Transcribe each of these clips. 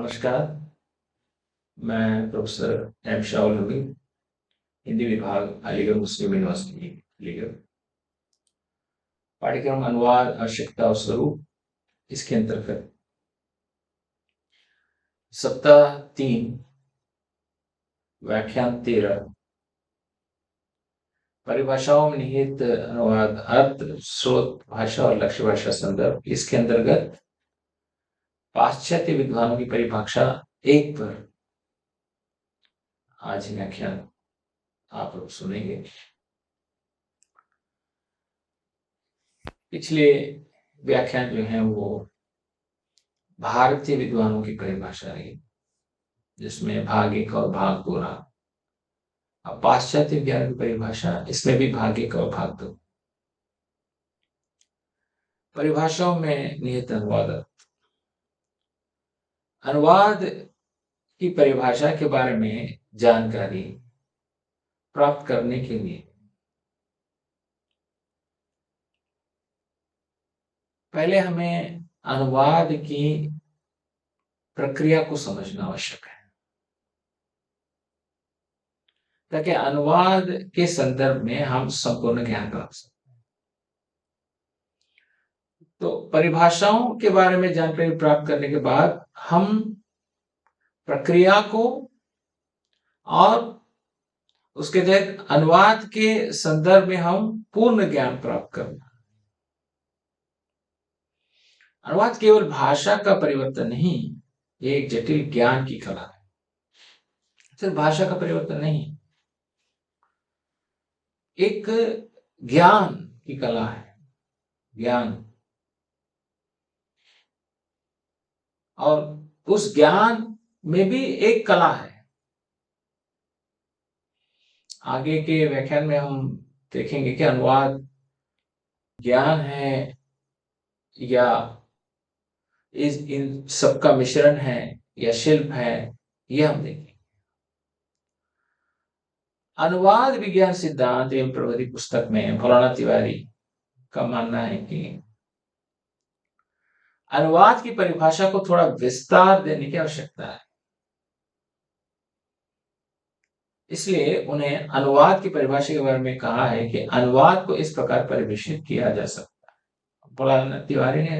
नमस्कार। मैं professor M Shahul Hamid, Hindi विभाग, अलीगढ़ मुस्लिम यूनिवर्सिटी, अलीगढ़। पाठ्यक्रम अनुवाद, आवश्यकता और स्वरूप, इसके अंतर्गत सप्ताह 3, व्याख्यान 13, परिभाषाओं में निहित अनुवाद, अर्थ, स्रोत भाषा और लक्ष्य भाषा संदर्भ, इसके अंतर्गत पाश्चात्य विद्वानों की परिभाषा 1 पर आज व्याख्यान आप लोग सुनेंगे। पिछले व्याख्यान जो है वो भारतीय विद्वानों की परिभाषा रही, जिसमें भाग 1 और भाग 2 रहा। अब पाश्चात्य विज्ञान की परिभाषा, इसमें भी भाग 1 और भाग 2। परिभाषाओं में निहित अनुवाद। अनुवाद की परिभाषा के बारे में जानकारी प्राप्त करने के लिए पहले हमें अनुवाद की प्रक्रिया को समझना आवश्यक है, ताकि अनुवाद के संदर्भ में हम संपूर्ण ज्ञान प्राप्त कर सकें। तो परिभाषाओं के बारे में जानकारी प्राप्त करने के बाद हम प्रक्रिया को और उसके तहत अनुवाद के संदर्भ में हम पूर्ण ज्ञान प्राप्त करना। अनुवाद केवल भाषा का परिवर्तन नहीं, ये एक जटिल ज्ञान की कला है। सिर्फ भाषा का परिवर्तन नहीं, एक ज्ञान की कला है। ज्ञान, और उस ज्ञान में भी एक कला है। आगे के व्याख्यान में हम देखेंगे कि अनुवाद ज्ञान है या इन सबका मिश्रण है या शिल्प है, यह हम देखेंगे। अनुवाद विज्ञान सिद्धांत एवं प्रगति पुस्तक में मौलाना तिवारी का मानना है कि अनुवाद की परिभाषा को थोड़ा विस्तार देने की आवश्यकता है। इसलिए उन्हें अनुवाद की परिभाषा के बारे में कहा है कि अनुवाद को इस प्रकार परिभाषित किया जा सकता है। मौलाना तिवारी ने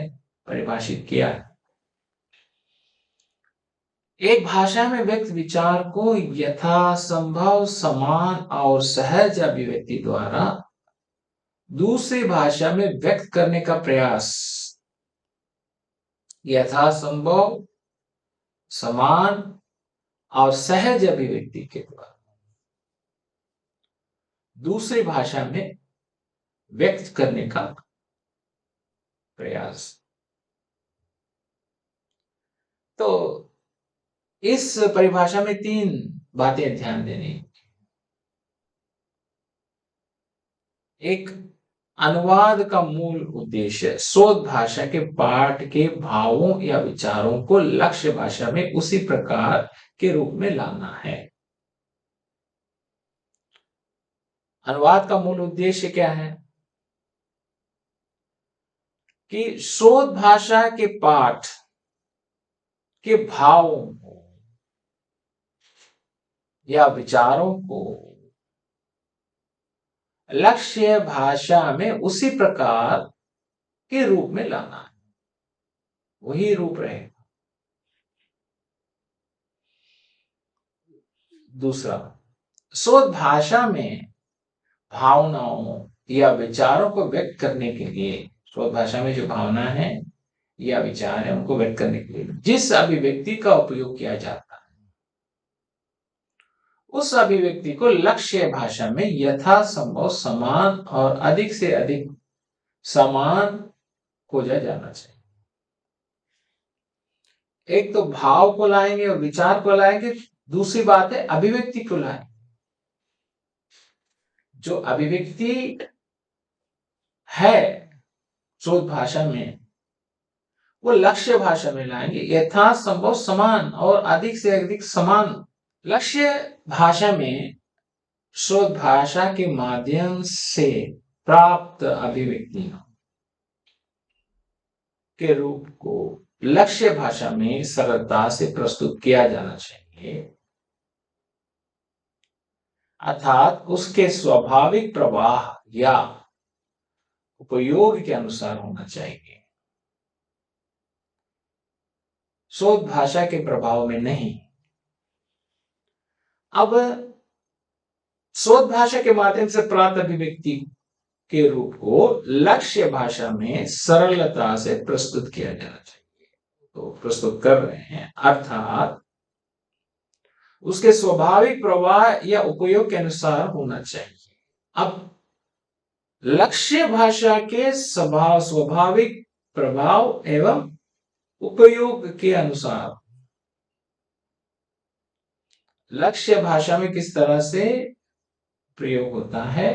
परिभाषित किया है, एक भाषा में व्यक्त विचार को यथासंभव समान और सहज अभिव्यक्ति द्वारा दूसरी भाषा में व्यक्त करने का प्रयास। यथासंभव समान और सहज अभिव्यक्ति के द्वारा दूसरी भाषा में व्यक्त करने का प्रयास। तो इस परिभाषा में 3 बातें ध्यान देनी। एक, अनुवाद का मूल उद्देश्य शोध भाषा के पाठ के भावों या विचारों को लक्ष्य भाषा में उसी प्रकार के रूप में लाना है। अनुवाद का मूल उद्देश्य क्या है कि शोध भाषा के पाठ के भावों को या विचारों को लक्ष्य भाषा में उसी प्रकार के रूप में लाना है, वही रूप रहेगा। दूसरा, शोध भाषा में भावनाओं या विचारों को व्यक्त करने के लिए, शोध भाषा में जो भावना है या विचार है उनको व्यक्त करने के लिए जिस अभिव्यक्ति का उपयोग किया जाता है, उस अभिव्यक्ति को लक्ष्य भाषा में यथासंभव समान और अधिक से अधिक समान खोजा जाना चाहिए। एक तो भाव को लाएंगे और विचार को लाएंगे, दूसरी बात है अभिव्यक्ति को लाएंगे। जो अभिव्यक्ति है शोध भाषा में, वो लक्ष्य भाषा में लाएंगे यथासंभव समान और अधिक से अधिक समान। लक्ष्य भाषा में शोध भाषा के माध्यम से प्राप्त अभिव्यक्तियों के रूप को लक्ष्य भाषा में सरलता से प्रस्तुत किया जाना चाहिए, अर्थात उसके स्वाभाविक प्रवाह या उपयोग के अनुसार होना चाहिए, शोध भाषा के प्रभाव में नहीं। अब शोध भाषा के माध्यम से प्राप्त अभिव्यक्ति के रूप को लक्ष्य भाषा में सरलता से प्रस्तुत किया जाना चाहिए, तो प्रस्तुत कर रहे हैं, अर्थात उसके स्वाभाविक प्रवाह या उपयोग के अनुसार होना चाहिए। अब लक्ष्य भाषा के स्वाभाविक प्रभाव एवं उपयोग के अनुसार लक्ष्य भाषा में किस तरह से प्रयोग होता है,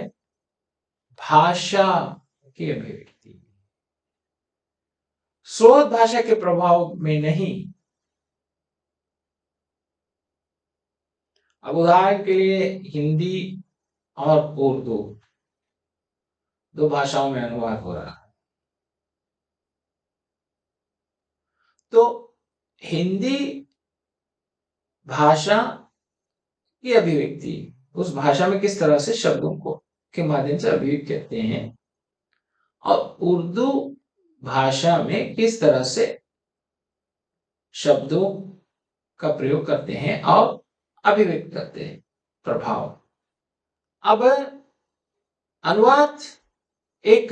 भाषा की अभिव्यक्ति, शोध भाषा के प्रभाव में नहीं। अब उदाहरण के लिए हिंदी और उर्दू दो भाषाओं में अनुवाद हो रहा है, तो हिंदी भाषा की अभिव्यक्ति उस भाषा में किस तरह से शब्दों को के माध्यम से अभिव्यक्त करते हैं, और उर्दू भाषा में किस तरह से शब्दों का प्रयोग करते हैं और अभिव्यक्त करते हैं, प्रभाव। अब अनुवाद एक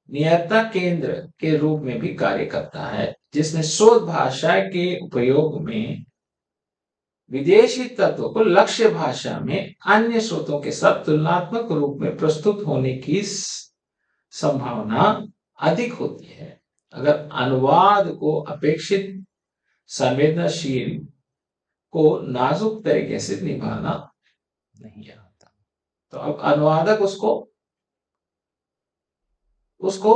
नियंत्रण केंद्र के रूप में भी कार्य करता है, जिसमें शोध भाषा के उपयोग में विदेशी तत्वों को लक्ष्य भाषा में अन्य स्रोतों के साथ तुलनात्मक रूप में प्रस्तुत होने की संभावना अधिक होती है। अगर अनुवाद को अपेक्षित संवेदनशील को नाजुक तरीके से निभाना नहीं आता, तो अब अनुवादक उसको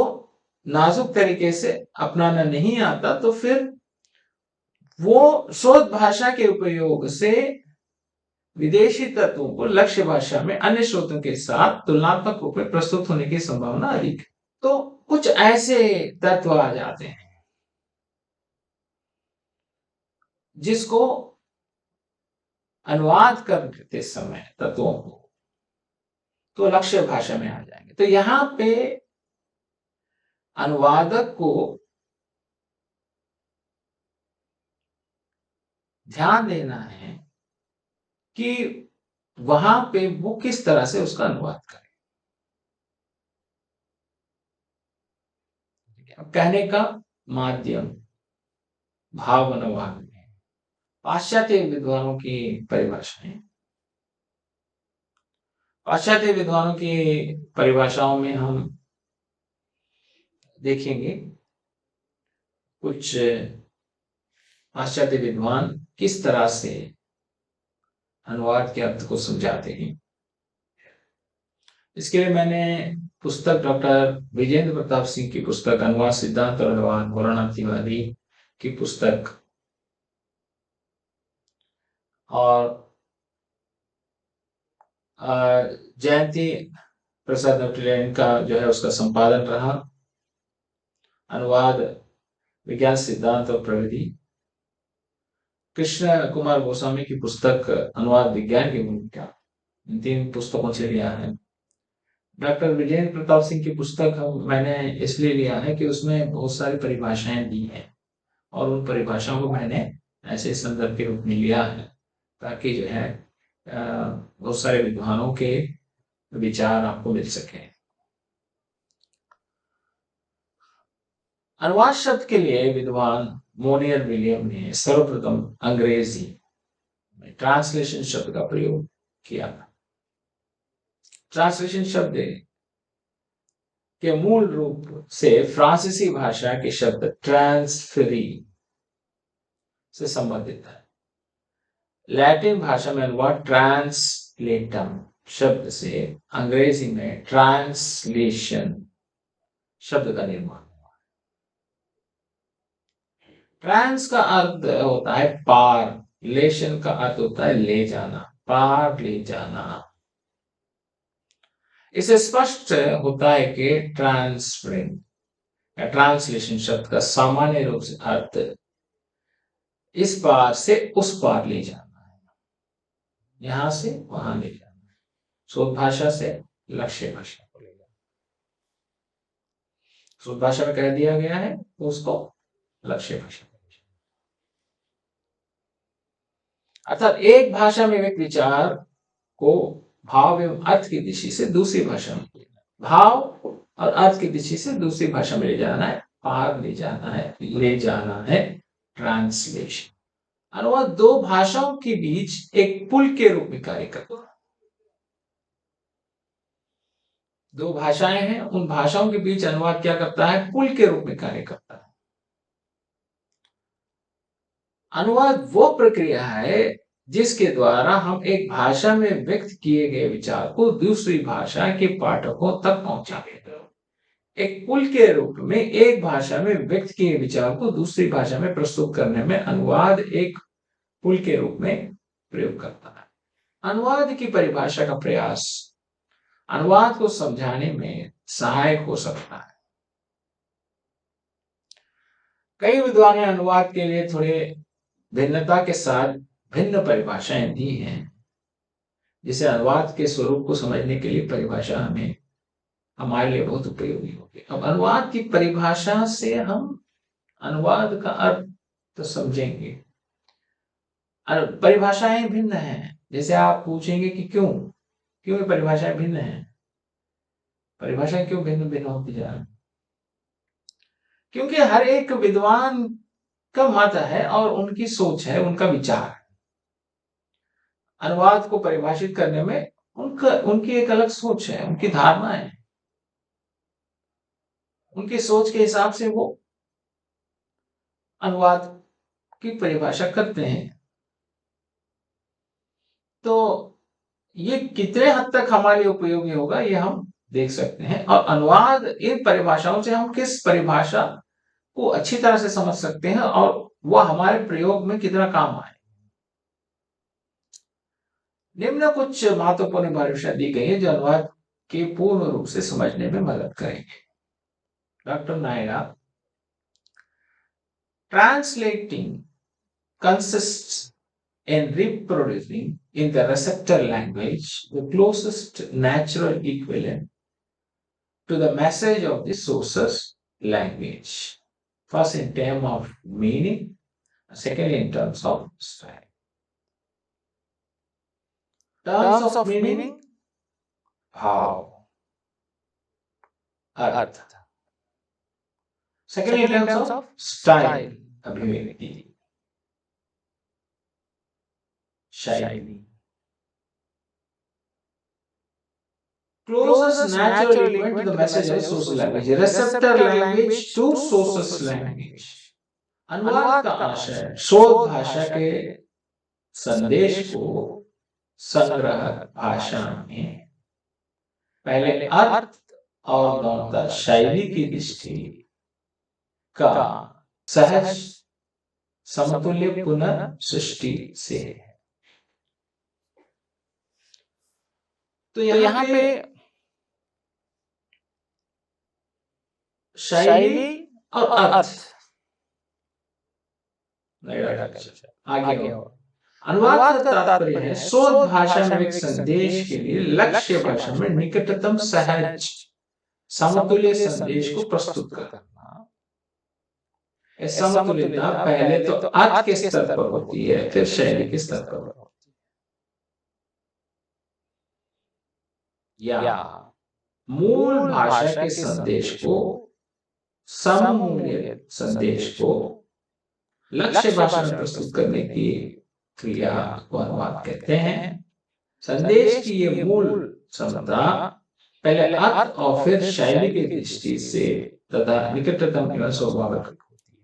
नाजुक तरीके से अपनाना नहीं आता, तो फिर वो शोध भाषा के उपयोग से विदेशी तत्वों को लक्ष्य भाषा में अन्य स्रोतों के साथ तुलनात्मक रूप में प्रस्तुत होने की संभावना अधिक है। तो कुछ ऐसे तत्व आ जाते हैं जिसको अनुवाद करते समय तत्वों को तो लक्ष्य भाषा में आ जाएंगे। तो यहां पे अनुवादक को ध्यान देना है कि वहां पे वो किस तरह से उसका अनुवाद करे। कहने का माध्यम भाव अनुवाद में पाश्चात्य विद्वानों की परिभाषाएं, पाश्चात्य विद्वानों की परिभाषाओं में हम देखेंगे कुछ पाश्चात्य विद्वान किस तरह से अनुवाद के अर्थ को समझाते हैं। इसके लिए मैंने पुस्तक डॉक्टर विजेंद्र प्रताप सिंह की पुस्तक अनुवाद सिद्धांत और अनुवाद, मोरारनाथ तिवारी की पुस्तक और जयंती प्रसाद नटराजन का जो है उसका संपादन रहा, अनुवाद विज्ञान सिद्धांत और प्रविधि, कृष्ण कुमार गोस्वामी की पुस्तक अनुवाद विज्ञान की भूमिका, इन 3 पुस्तकों से लिया है। डॉक्टर विजेंद्र प्रताप सिंह की पुस्तक मैंने इसलिए लिया है कि उसमें बहुत सारी परिभाषाएं दी हैं और उन परिभाषाओं को मैंने ऐसे संदर्भ के रूप में लिया है ताकि जो है बहुत सारे विद्वानों के विचार आपको मिल सके। अनुवाद शब्द के लिए विद्वान मोनियर विलियम ने सर्वप्रथम अंग्रेजी में ट्रांसलेशन शब्द का प्रयोग किया। ट्रांसलेशन शब्द के मूल रूप से फ्रांसीसी भाषा के शब्द ट्रांसफरी से संबंधित है। लैटिन भाषा में अनुवाद ट्रांसलेटम शब्द से अंग्रेजी में ट्रांसलेशन शब्द का निर्माण हुआ। ट्रांस का अर्थ होता है पार, लेशन का अर्थ होता है ले जाना, पार ले जाना। इससे स्पष्ट होता है कि ट्रांसफरिंग या ट्रांसलेशन शब्द का सामान्य रूप से अर्थ इस पार से उस पार ले जाना है, यहां से वहां ले जाना है, शुद्ध भाषा से लक्ष्य भाषा को ले जाना। शुद्ध भाषा में कह दिया गया है तो उसको लक्ष्य भाषा में ले जाना। अर्थात एक भाषा में एक विचार को भाव एवं अर्थ की दृष्टि से दूसरी भाषा में भाव और अर्थ की दृष्टि से दूसरी भाषा में ले जाना है, पार ले जाना है, ले जाना है, ट्रांसलेशन। अनुवाद दो भाषाओं के बीच एक पुल के रूप में कार्य करता है। दो भाषाएं हैं, उन भाषाओं के बीच अनुवाद क्या करता है? पुल के रूप में कार्य करता है। अनुवाद वो प्रक्रिया है जिसके द्वारा हम एक भाषा में व्यक्त किए गए विचार को दूसरी भाषा के पाठकों तक पहुंचाते हैं। एक पुल के रूप में एक भाषा में व्यक्त किए विचार को दूसरी भाषा में प्रस्तुत करने में अनुवाद एक पुल के रूप में प्रयोग करता है। अनुवाद की परिभाषा का प्रयास अनुवाद को समझाने में सहायक हो सकता है। कई विद्वान ने अनुवाद के लिए थोड़े भिन्नता के साथ भिन्न परिभाषाएं दी हैं, जिसे अनुवाद के स्वरूप को समझने के लिए परिभाषा हमारे लिए बहुत उपयोगी होगी। अब अनुवाद की परिभाषा से हम अनुवाद का अर्थ तो समझेंगे। परिभाषाएं भिन्न हैं, जैसे आप पूछेंगे कि क्यों ये परिभाषाएं भिन्न हैं, परिभाषाएं क्यों भिन्न भिन्न होती जा रही? क्योंकि हर एक विद्वान का मत है और उनकी सोच है, उनका विचार है। अनुवाद को परिभाषित करने में उनकी एक अलग सोच है, उनकी धारणा है, उनकी सोच के हिसाब से वो अनुवाद की परिभाषा करते हैं। तो ये कितने हद तक हमारे लिए उपयोगी होगा ये हम देख सकते हैं। और अनुवाद इन परिभाषाओं से हम किस परिभाषा को अच्छी तरह से समझ सकते हैं और वह हमारे प्रयोग में कितना काम आए। निम्न कुछ महत्वपूर्ण परिभाषा दी गई है जो अनुवाद के पूर्ण रूप से समझने में मदद करेंगे। Doctor Naira, translating consists in reproducing in the receptor language the closest natural equivalent to the message of the source's language, first in terms of meaning, second in terms of style. Terms of meaning, भाव, अर्थ, second in terms of style, अभिव्यक्ति, शैली। Closest natural equivalent to the message of source language, receptor language to source language। अनुवाद का आशय शोध भाषा के संदेश को संग्रह भाषा में पहले अर्थ और गौणता शैली की दृष्टि का सहज समतुल्य पुनः सृष्टि से है। तो यहाँ पे शैली और अर्थ आगे हो। अनुवाद का तात्पर्य है शोध भाषा में एक संदेश के लिए लक्ष्य भाषा में निकटतम सहज समतुल्य संदेश को प्रस्तुत करना। समतुल्यता पहले तो अर्थ के स्तर पर होती है, फिर शैली के स्तर पर होती है। या मूल भाषा के संदेश को सममूल्य संदेश को लक्ष्य भाषा में प्रस्तुत करने की क्रिया को अनुवाद कहते हैं। संदेश की ये मूल क्षमता पहले अर्थ और फिर शैली की दृष्टि से तथा निकटतम एवं स्वाभाविक होती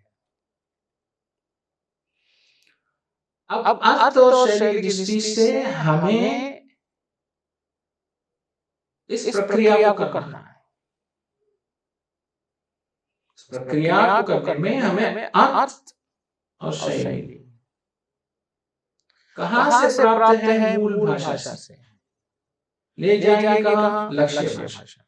है। अब अर्थ और शैली की दृष्टि से हमें इस प्रक्रिया को करना है। इस प्रक्रिया को करने में हमें अर्थ और शैली कहां से प्राप्त है? मूल भाषा से। ले जाएंगे कहां? लक्ष्य भाषा।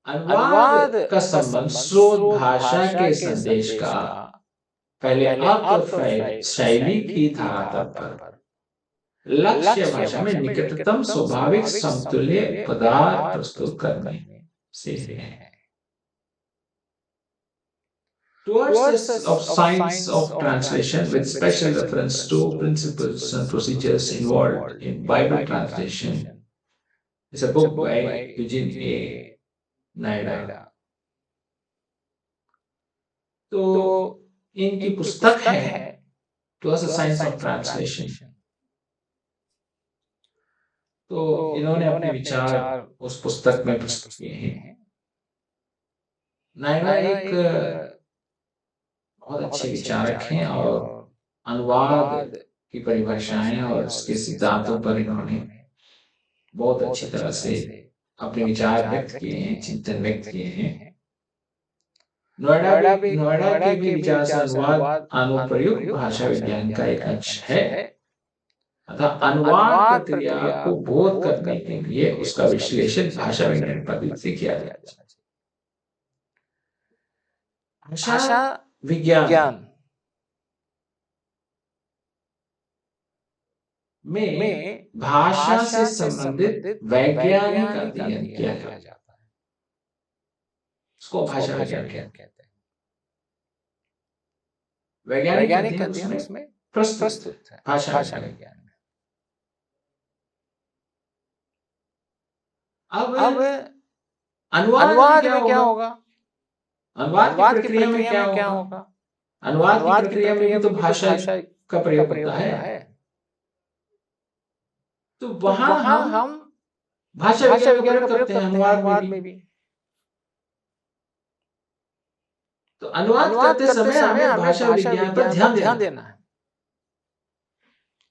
अनुवाद का संबंध स्रोत भाषा के संदेश का पहले अर्थ और शैली की धारा पर लक्ष्य भाषा में निकटतम स्वाभाविक समतुल्य पदार्थ प्रस्तुत करने से है। Towards of science of translation with special reference to principles and procedures involved in Bible translation is a book by Eugene A. Naida. तो इनकी पुस्तक है towards the science of translation. तो इन्होंने अपने विचार उस पुस्तक में प्रस्तुत किए हैं। नायडा एक बहुत अच्छे विचारक हैं और अनुवाद की परिभाषाएं और उसके सिद्धांतों पर इन्होंने बहुत अच्छी तरह से अपने विचार व्यक्त किए हैं, चिंतन व्यक्त किए हैं। नोएडा के भी विचार से अनुवाद अनुप्रयुक्त भाषा विज्ञान का एक अंश है। अतः अनुवाद प्रक्रिया को बोध करने के लिए उसका विश्लेषण भाषा विज्ञान पद्धति से किया जाता है। भाषा विज्ञान में भाषा से संबंधित वैज्ञानिक अध्ययन किया जाता है, उसको भाषा विज्ञान कहते हैं। वैज्ञानिक अध्ययन उसमें प्रस्तुत है भाषा विज्ञान में। अब अनुवाद में क्या होगा? अनुवाद की प्रक्रिया में क्या होगा? अनुवाद की प्रक्रिया में भी तो भाषा का प्रयोग होता है। तो वहां हम भाषा विज्ञान का प्रयोग करते हैं अनुवाद में भी। तो अनुवाद करते समय हमें भाषा विज्ञान पर ध्यान देना है।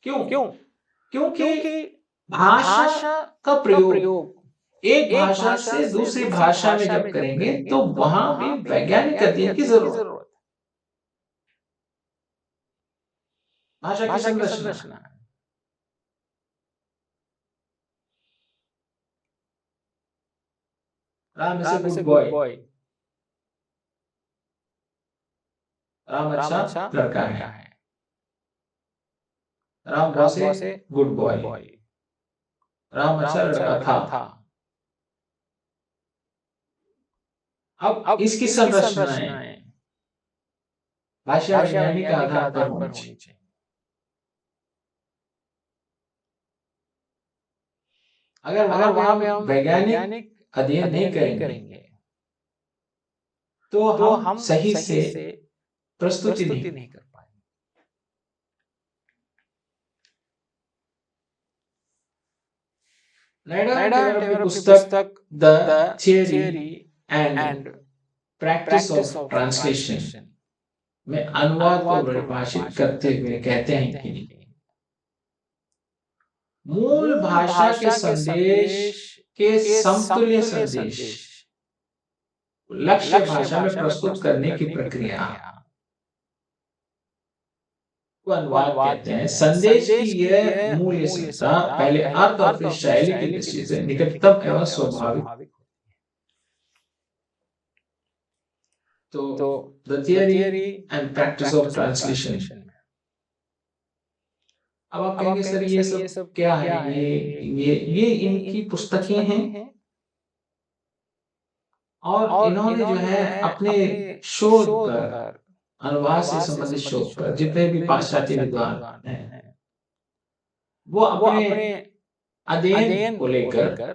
क्योंकि भाषा का प्रयोग एक भाषा से दूसरी भाषा में जब करेंगे तो वहां भी वैज्ञानिक अध्ययन की जरूरत है। भाषा की संरचना है। Ram is a good boy. Ram अच्छा लड़का है। राम बहुत से गुड बॉय। राम अच्छा लड़का था। अब इसकी संरचनाएं भाषा विज्ञानी के आधार पर होनी चाहिए। अगर वहां पे हम वैज्ञानिक अध्ययन नहीं करेंगे तो हम सही से प्रस्तुति नहीं कर पाएंगे। नायडा ने पुस्तक the theory and practice of translation में अनुवाद को परिभाषित करते हुए कहते हैं कि मूल भाषा के संदेश के समतुल्य संदेश लक्ष्य भाषा में प्रस्तुत करने की प्रक्रिया को अनुवाद कहते हैं। संदेश की यह मूल्य सत्ता पहले अर्थ और फिर शैली की दृष्टि से निकटतम एवं स्वाभाविक। तो the theory and practice of translation. अब आप कहेंगे सर ये सब क्या है? ये इनकी पुस्तकें हैं और इन्होंने जो है अपने शोध पर, अनुवाद से संबंधित शोध पर जितने भी पाश्चात्य विद्वान हैं वो अपने अध्ययन को लेकर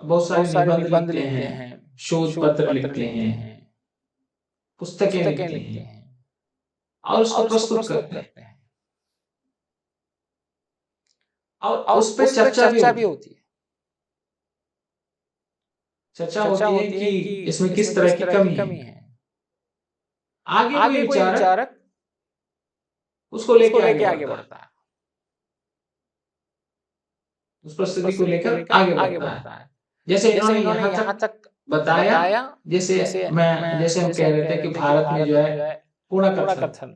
बहुत सारे निबंध लिखते हैं, शोध पत्र लिखते हैं, पुस्तकें लिखते हैं और उसको प्रस्तुत करते हैं और उस पर चर्चा भी होती है। चर्चा होती है कि इसमें किस तरह की कमी है। आगे कोई विचारक उसको लेके आगे बढ़ता है, उस परिस्थिति को लेकर आगे बढ़ता है। जैसे इन्होंने यहाँ तक बताया, जैसे हम कह रहे थे कि भारत में जो है पुनर्कथन,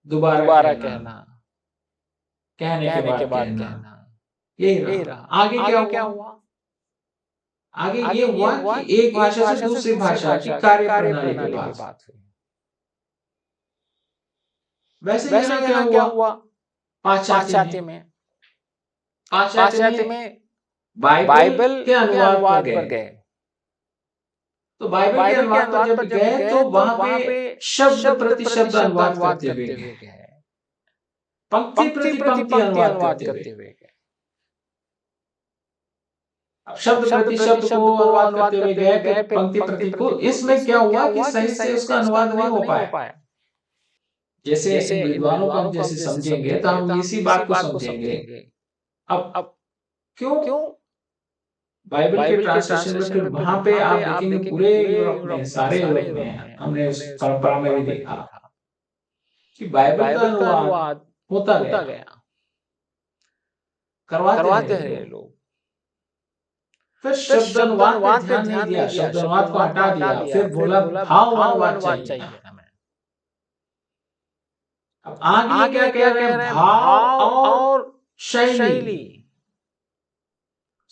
दोबारा कहने के बाद कहना, यही रहा। आगे क्या हुआ? आगे ये हुआ कि एक भाषा से दूसरी भाषा की कार्य प्रणाली पे बात हुई। वैसे यहाँ क्या हुआ पाश्चात्य में? पाश्चात्य में बाइबल के अनुवाद पर गए। तो बाइबल के अनुवाद पर जब गए तो वहां पे शब्द प्रति शब्द अनुवाद करते हुए गए, पंक्ति प्रति पंक्ति अनुवाद करते हुए गए। शब्द प्रति शब्द को अनुवाद करते हुए गए, फिर पंक्ति प्रति को। इसमें क्या हुआ कि सही से उसका अनुवाद नहीं हो पाया। जैसे विद्वानों को हम जैसे समझेंगे तो हम इसी बात को समझेंगे। अब क्यों बाइबल के ट्रांसलेशन में फिर वहां पे आप देखेंगे पूरे यूरोप में, सारे यूरोप में हमने उस परंपरा में भी देखा कि बाइबल का अनुवाद होता गया, करवाते हैं लोग। फिर शब्द अनुवाद पे ध्यान नहीं दिया, शब्द अनुवाद को हटा दिया, फिर बोला भाव अनुवाद चाहिए हमें। अब आगे क्या कह रहे हैं? भाव और शैली,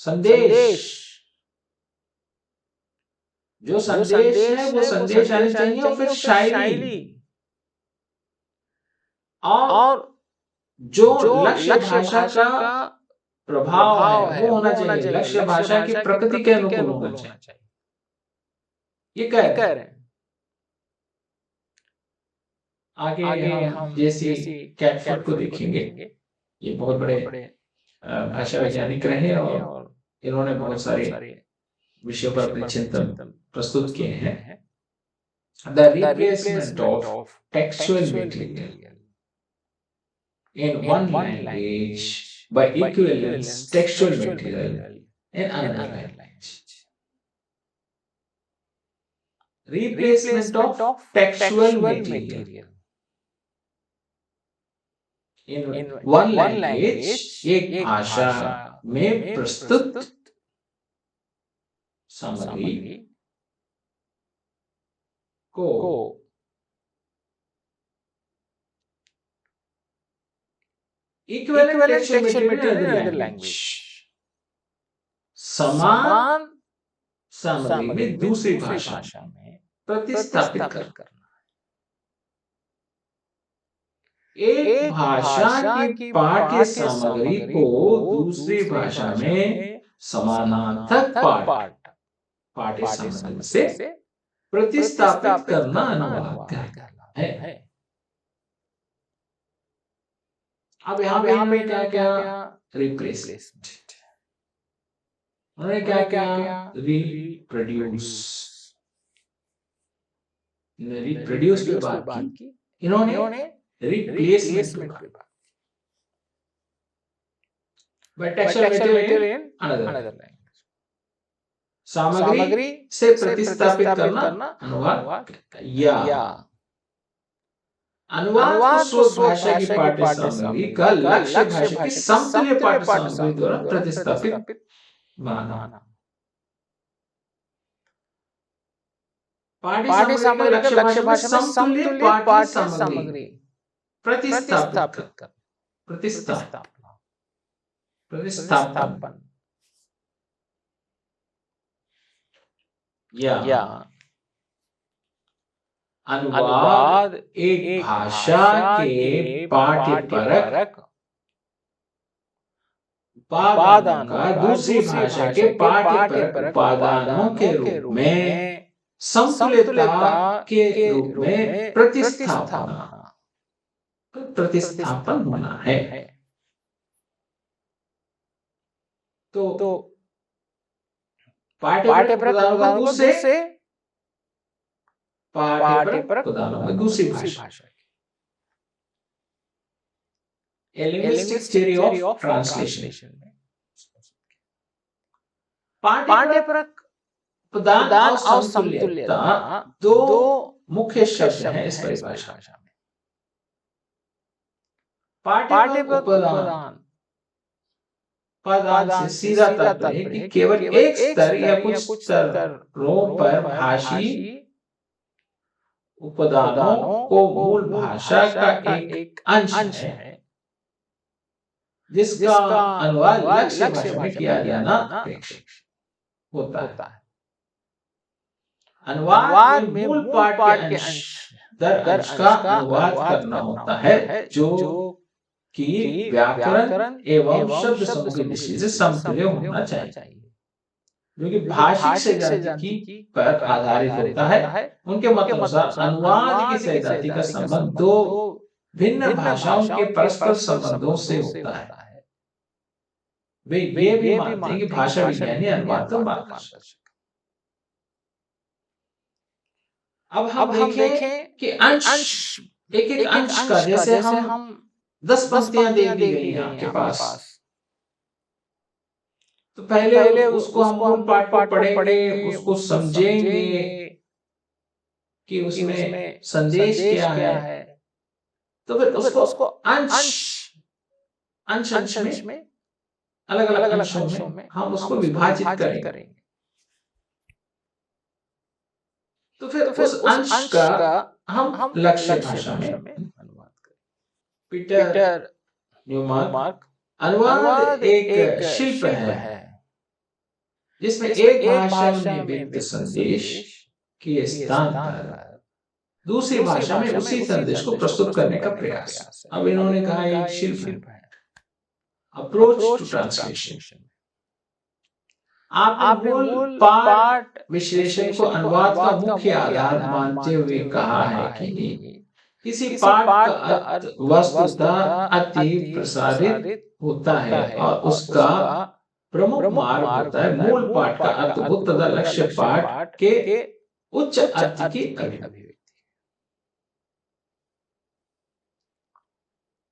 संदेश। जो संदेश है वो संदेश आनी चाहिए, और फिर शैली और जो लक्ष्य भाषा का प्रभाव है वो होना चाहिए, लक्ष्य भाषा की प्रकृति के अनुकूल होना चाहिए। ये कह रहे हैं। आगे हम जैसी कैटफोर्ड को देखेंगे। ये बहुत बड़े भाषा वैज्ञानिक रहे और इन्होंने बहुत सारे विषयों पर अपने चिंतन प्रस्तुत किए हैं। The replacement of textual material in one language by equivalence textual material in another language. Replacement of textual material in one language, एक भाषा में प्रस्तुत सामग्री को equivalent textual material in another language, समान सामग्री में दूसरी भाषा में प्रतिस्थापित करना। एक भाषा की पाठ्य सामग्री को दूसरी भाषा में समानार्थक पाठ्य सामग्री से प्रतिस्थापित करना अनुवाद कहलाता है। अब यहाँ पे क्या रिप्लेसमेंट, उन्होंने क्या रिप्रोड्यूस पे बात की, इन्होंने रिप्लेसमेंट पे बात। But textual material in another language, सामग्री से प्रतिस्थापित करना अनुवाद या अनुवाद को स्रोत भाषा की पाठ्य सामग्री का लक्ष्य भाषा की समतुल्य पाठ्य सामग्री द्वारा प्रतिस्थापित बनाना। पाठ्य सामग्री का लक्ष्य भाषा में समतुल्य पाठ्य सामग्री प्रतिस्थापन या अनुवाद एक भाषा के पाठ्यपरक उपादान का दूसरी भाषा के पाठ्यपरक उपादानों के रूप में समतुल्यता के रूप में प्रतिस्थापन होना है। तो पाठ्यपरक उदाहरणों को दूसरे पाठ्यपरक उदाहरणों में दूसरी भाषा की लिंग्विस्टिक थ्योरी ऑफ ट्रांसलेशन में पाठ्यपरक उदाहरण और समतुल्यता दो मुख्य शब्द हैं इस परिभाषा में। पाठ्यपरक उदाहरण से सीधा तात्पर्य है कि केवल एक स्तर या कुछ स्तरों पर भाषी उपादानों को मूल भाषा का एक अंश है जिसका अनुवाद लक्ष्य भाषा में किया जाना अपेक्षित। होता है। अनुवाद में मूल पाठ के अंश दर अंश का अनुवाद करना होता है, जो कि व्याकरण एवं शब्द समूह की दृष्टि से समतुल्य होना चाहिए, जो कि भाषिक सैद्धांतिकी पर आधारित होता है। उनके मत अनुसार अनुवाद की सैद्धांतिक का संबंध दो भिन्न भाषाओं के परस्पर संबंधों से होता है। वे ये भी मानते हैं कि भाषा विज्ञानी अनुवाद का मार्गदर्शक। अब हम देखें कि अंश, एक एक अंश का, जैसे हम 10 पंक्तियां दे दी गई हैं आपके पास, तो पहले उसको हम मूल पाठ को पढ़ेंगे, उसको समझेंगे कि उसमें संदेश क्या है, तो फिर उसको अंश में अलग अलग अंशों में हम उसको विभाजित करेंगे। तो फिर उस अंश का हम लक्ष्य भाषा में अनुवाद करें। पीटर न्यूमार्क, अनुवाद एक शिल्प है जिसमें एक भाषा में व्यक्त संदेश के स्थान पर दूसरी भाषा में उसी संदेश को प्रस्तुत करने का प्रयास। अब इन्होंने कहा एक शिल्प है, अप्रोच टू ट्रांसलेशन। आपने मूल पाठ विश्लेषण को अनुवाद का मुख्य आधार मानते हुए कहा है कि किसी पाठ का अर्थ वस्तुतः अति प्रसारित होता है और उसका प्रमुख मार्ग होता है मूल पाठ का अर्थभूत तथा लक्ष्य पाठ के उच्च अर्थ की अभिव्यक्ति।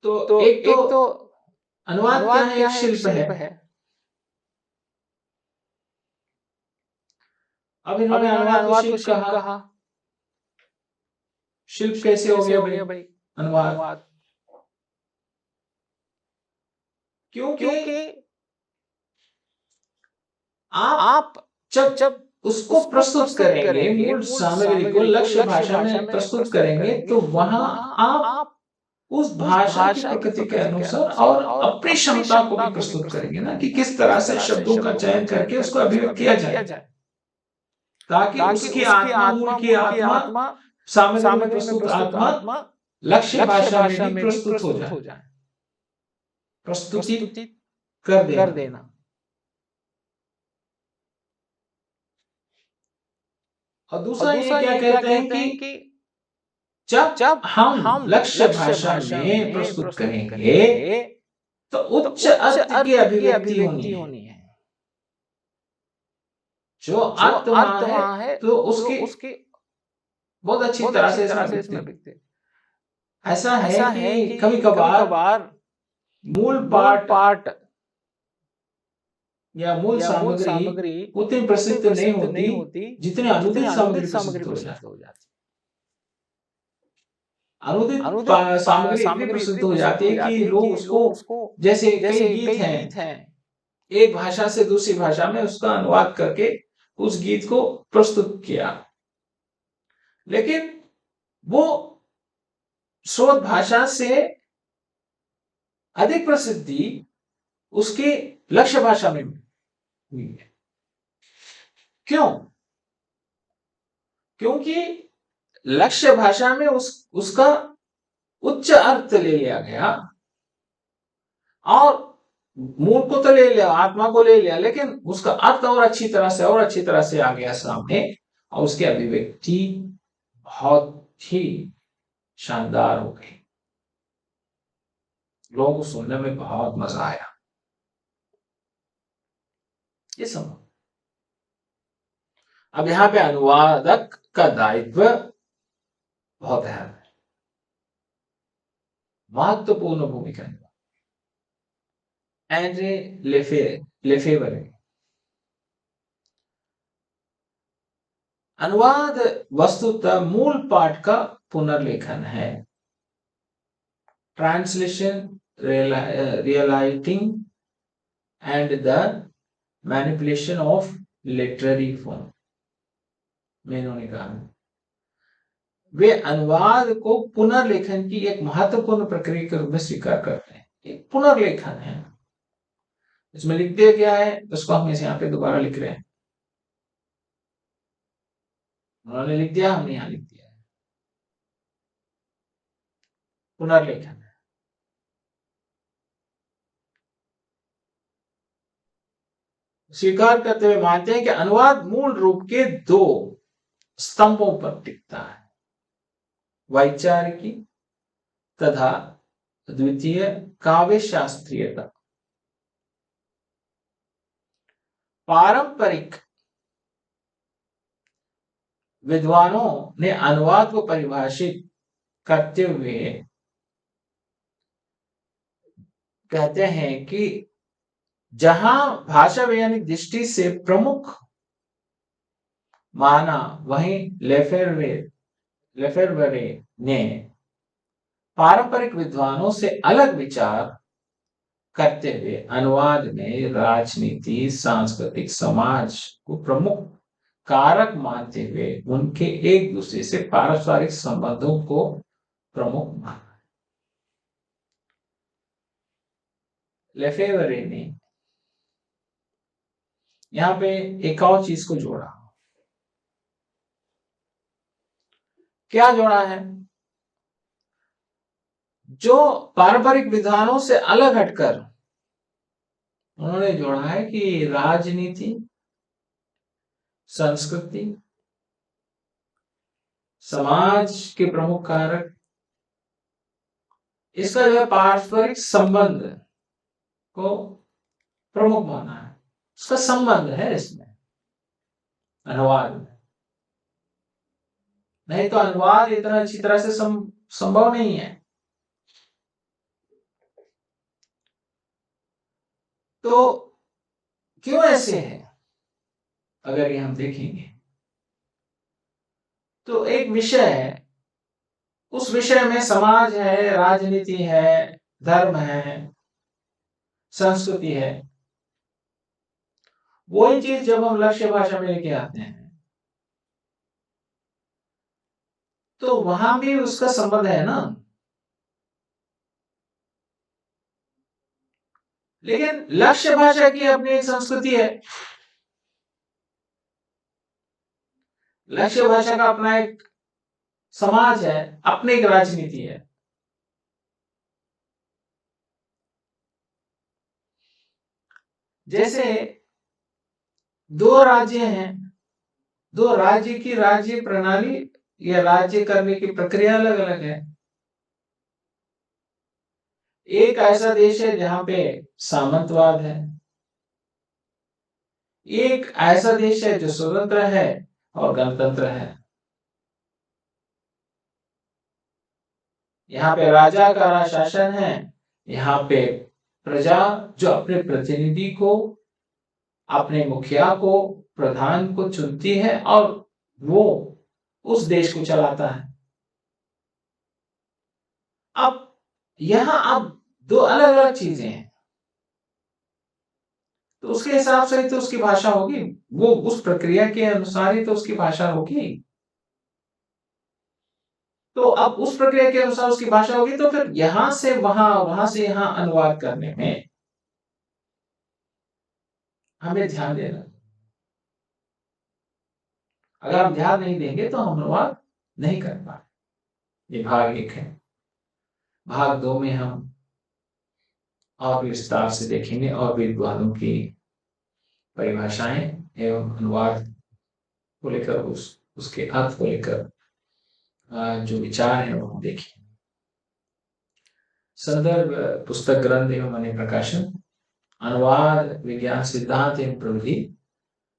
तो एक तो अनुवाद क्या है, एक शिल्प है। अब इन्होंने अनुवाद को शिल्प कहा। शिल्प कैसे हो गया भाई अनुवाद? क्योंकि आप जब उसको प्रस्तुत करेंगे, मूल सामग्री को लक्ष्य भाषा में प्रस्तुत करेंगे, तो वहां आप उस भाषा की प्रकृति के अनुसार और अपनी क्षमता को भी प्रस्तुत करेंगे ना, कि किस तरह से शब्दों का चयन करके उसको अभिव्यक्त किया जाए, ताकि उसकी आत्मा, मूल की आत्मा, सामग्री में प्रस्तुत आत्मा लक्ष्य भाषा में भी प्रस्तुत हो जाए, प्रस्तुति कर देना। और दूसरा ये क्या कहते हैं कि जब हम लक्ष्य भाषा में प्रस्तुत करेंगे तो उच्च अर्थ की अभिव्यक्ति होनी है। जो अर्थ वहां है तो उसकी बहुत अच्छी तरह से इसमें दिखते। ऐसा है कि कभी कभार मूल पाठ या मूल सामग्री उतनी प्रसिद्ध नहीं होती जितने अनुदित सामग्री प्रसिद्ध हो जाती। अनुदित सामग्री इतनी प्रसिद्ध हो जाती है कि लोग उसको, जैसे कई गीत हैं, एक भाषा से दूसरी भाषा में उसका अनुवाद करके उस गीत को प्रस्तुत किया, लेकिन वो स्रोत भाषा से अधिक प्रसिद्धि उसकी लक्ष्य भाषा में हुई है। क्यों? क्योंकि लक्ष्य भाषा में उसका उच्च अर्थ ले लिया गया, और मूल को तो ले लिया, आत्मा को ले लिया, लेकिन उसका अर्थ और अच्छी तरह से आ गया सामने, और उसकी अभिव्यक्ति बहुत ही शानदार हो गई। लोगों को सुनने में बहुत मजा आया। ये समझो। अब यहां पे अनुवादक का दायित्व बहुत अहम है, महत्वपूर्ण भूमिका निभा। एंड्रे लेफेवर, अनुवाद वस्तुतः मूल पाठ का पुनर्लेखन है। Translation, rewriting and the manipulation of literary form में इन्होंने कहा वे अनुवाद को पुनर्लेखन की एक महत्वपूर्ण प्रक्रिया के रूप में स्वीकार करते हैं। एक पुनर्लेखन है, इसमें लिख दिया गया है, उसको हम यहाँ पे दोबारा लिख रहे हैं। उन्होंने लिख दिया, हमने यहां लिख दिया। पुनर्लेखन है। स्वीकार करते हुए मानते हैं कि अनुवाद मूल रूप के दो स्तंभों पर टिकता है, वैचारिकी तथा द्वितीय काव्य शास्त्रीयता। पारंपरिक विद्वानों ने अनुवाद को परिभाषित करते हुए कहते हैं कि जहां भाषा वैज्ञानिक दृष्टि से प्रमुख माना, वहीं लेफेवरे ने पारंपरिक विद्वानों से अलग विचार करते हुए अनुवाद में राजनीति, सांस्कृतिक, समाज को प्रमुख कारक मानते हुए उनके एक दूसरे से पारस्परिक संबंधों को प्रमुख माना। लेफेवरे ने यहां पे एक और चीज को जोड़ा। क्या जोड़ा है? जो पारंपरिक विधानों से अलग हटकर उन्होंने जोड़ा है कि राजनीति, संस्कृति, समाज के प्रमुख कारक, इसका जो है पारस्परिक संबंध को प्रमुख माना है। उसका संबंध है इसमें अनुवाद में, नहीं तो अनुवाद इतना अच्छी तरह से संभव नहीं है। तो क्यों ऐसे है? अगर ये हम देखेंगे तो एक विषय है, उस विषय में समाज है, राजनीति है, धर्म है, संस्कृति है। वही चीज जब हम लक्ष्य भाषा में लेके आते हैं तो वहां भी उसका संबंध है ना। लेकिन लक्ष्य भाषा की अपनी एक संस्कृति है, लक्ष्य भाषा का अपना एक समाज है, अपनी एक राजनीति है। जैसे दो राज्य हैं, दो राज्य की राज्य प्रणाली या राज्य करने की प्रक्रिया अलग अलग है। एक ऐसा देश है जहां पे सामंतवाद है, एक ऐसा देश है जो स्वतंत्र है और गणतंत्र है। यहाँ पे राजा का राज शासन है, यहाँ पे प्रजा जो अपने प्रतिनिधि को, अपने मुखिया को, प्रधान को चुनती है और वो उस देश को चलाता है। अब यहां अब दो अलग अलग चीजें हैं, तो उसके हिसाब से तो उसकी भाषा होगी, वो उस प्रक्रिया के अनुसार ही तो उसकी भाषा होगी। तो अब उस प्रक्रिया के अनुसार उसकी भाषा होगी, तो फिर यहां से वहां, वहां से यहां अनुवाद करने में हमें ध्यान देना। अगर हम ध्यान नहीं देंगे तो हम अनुवाद नहीं कर पाए। ये भाग 1 है। भाग 2 में हम और विस्तार से देखेंगे और विद्वानों की परिभाषाएं एवं अनुवाद को लेकर उसके अर्थ को लेकर जो विचार है वो हम देखेंगे। संदर्भ पुस्तक ग्रंथ एवं अन्य प्रकाशन, अनुवाद विज्ञान सिद्धांत एवं प्रविधि,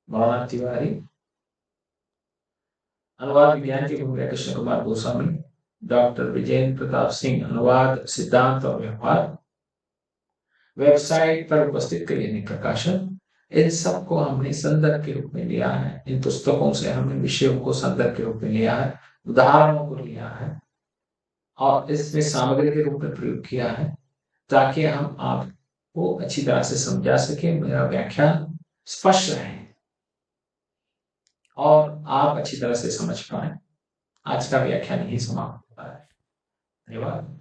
मौलाना तिवारी। अनुवाद विज्ञान की भूमिका कृष्ण कुमार गोस्वामी। डॉक्टर विजेंद्र प्रताप सिंह, अनुवाद सिद्धांत और व्यवहार। वेबसाइट पर उपस्थित कई अन्य प्रकाशन। इन सबको हमने संदर्भ के रूप में लिया है। इन पुस्तकों से हमने विषयों को संदर्भ के रूप में लिया है, उदाहरणों को लिया है और इसमें सामग्री के रूप में प्रयोग किया है, ताकि हम आपको अच्छी तरह से समझा सके, मेरा व्याख्यान स्पष्ट रहे और आप अच्छी तरह से समझ पाए। आज का व्याख्यान यही समाप्त होता है। धन्यवाद।